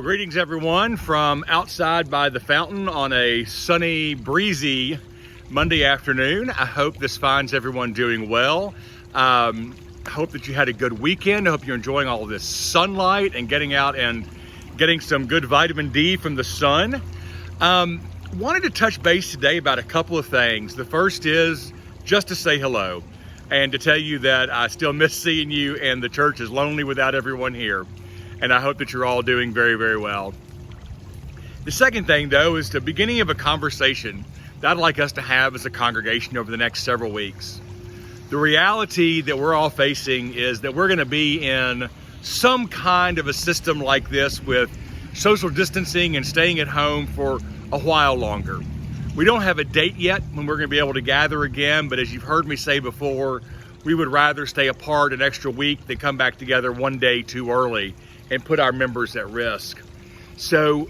Well, greetings everyone from outside by the fountain on a sunny, breezy Monday afternoon. I hope this finds everyone doing well. I hope that you had a good weekend. I hope you're enjoying all this sunlight and getting out and getting some good vitamin D from the sun. Wanted to touch base today about a couple of things. The first is just to say hello and to tell you that I still miss seeing you, and the church is lonely without everyone here. And I hope that you're all doing very, very well. The second thing, though, is the beginning of a conversation that I'd like us to have as a congregation over the next several weeks. The reality that we're all facing is that we're going to be in some kind of a system like this with social distancing and staying at home for a while longer. We don't have a date yet when we're going to be able to gather again, but as you've heard me say before, we would rather stay apart an extra week than come back together one day too early and put our members at risk. So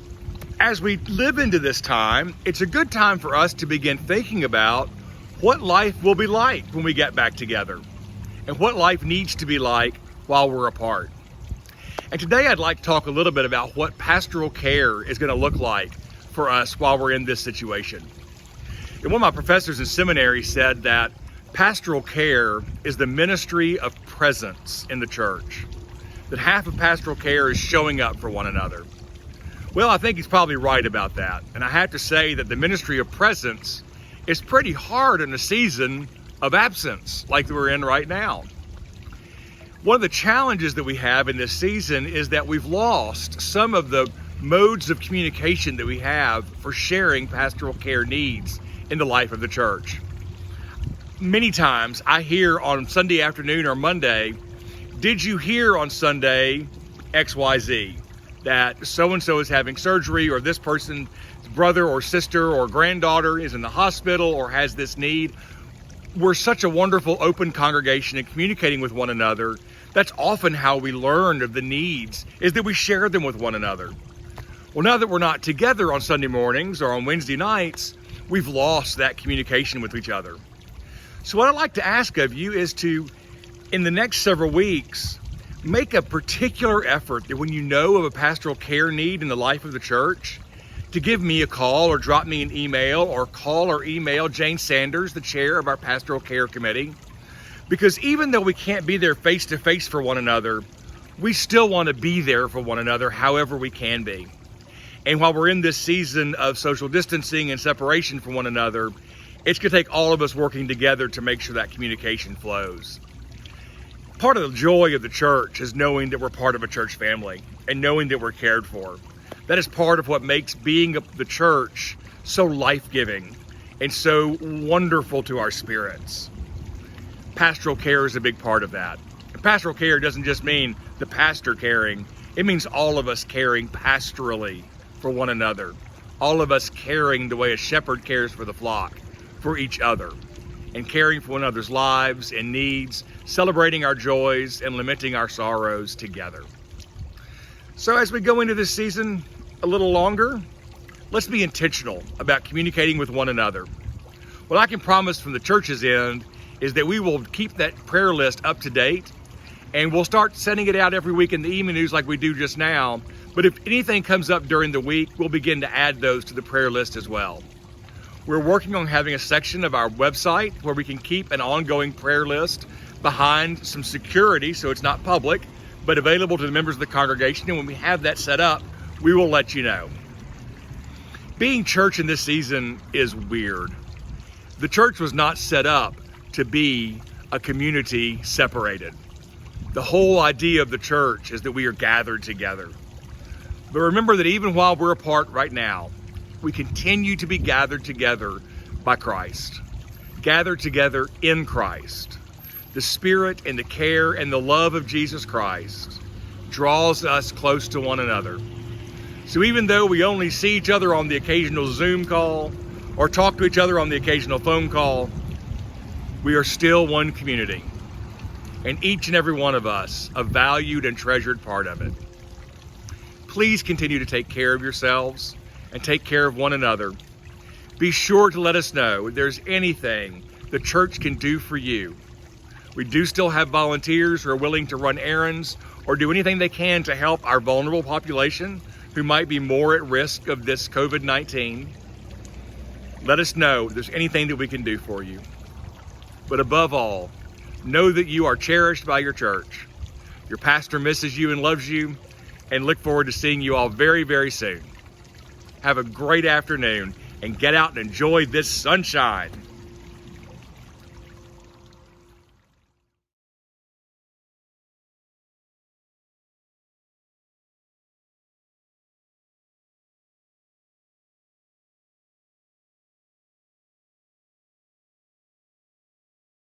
as we live into this time, it's a good time for us to begin thinking about what life will be like when we get back together and what life needs to be like while we're apart. And today I'd like to talk a little bit about what pastoral care is going to look like for us while we're in this situation. And one of my professors in seminary said that pastoral care is the ministry of presence in the church. That half of pastoral care is showing up for one another. Well, I think he's probably right about that. And I have to say that the ministry of presence is pretty hard in a season of absence like we're in right now. One of the challenges that we have in this season is that we've lost some of the modes of communication that we have for sharing pastoral care needs in the life of the church. Many times I hear on Sunday afternoon or Monday, "Did you hear on Sunday XYZ, that so-and-so is having surgery, or this person's brother or sister or granddaughter is in the hospital or has this need?" We're such a wonderful open congregation and communicating with one another. That's often how we learn of the needs, is that we share them with one another. Well, now that we're not together on Sunday mornings or on Wednesday nights, we've lost that communication with each other. So what I'd like to ask of you is to, in the next several weeks, make a particular effort that when you know of a pastoral care need in the life of the church, to give me a call or drop me an email, or call or email Jane Sanders, the chair of our pastoral care committee. Because even though we can't be there face to face for one another, we still want to be there for one another however we can be. And while we're in this season of social distancing and separation from one another, it's going to take all of us working together to make sure that communication flows. Part of the joy of the church is knowing that we're part of a church family and knowing that we're cared for. That is part of what makes being the church so life-giving and so wonderful to our spirits. Pastoral care is a big part of that. And pastoral care doesn't just mean the pastor caring. It means all of us caring pastorally for one another. All of us caring the way a shepherd cares for the flock, for each other, and caring for one another's lives and needs, celebrating our joys and lamenting our sorrows together. So as we go into this season a little longer, let's be intentional about communicating with one another. What I can promise from the church's end is that we will keep that prayer list up to date, and we'll start sending it out every week in the evening news like we do just now. But if anything comes up during the week, we'll begin to add those to the prayer list as well. We're working on having a section of our website where we can keep an ongoing prayer list behind some security so it's not public, but available to the members of the congregation. And when we have that set up, we will let you know. Being church in this season is weird. The church was not set up to be a community separated. The whole idea of the church is that we are gathered together. But remember that even while we're apart right now, we continue to be gathered together by Christ, gathered together in Christ. The Spirit and the care and the love of Jesus Christ draws us close to one another. So even though we only see each other on the occasional Zoom call or talk to each other on the occasional phone call, we are still one community, and each and every one of us a valued and treasured part of it. Please continue to take care of yourselves and take care of one another. Be sure to let us know if there's anything the church can do for you. We do still have volunteers who are willing to run errands or do anything they can to help our vulnerable population who might be more at risk of this COVID-19. Let us know if there's anything that we can do for you. But above all, know that you are cherished by your church. Your pastor misses you and loves you, and look forward to seeing you all very, very soon. Have a great afternoon and get out and enjoy this sunshine.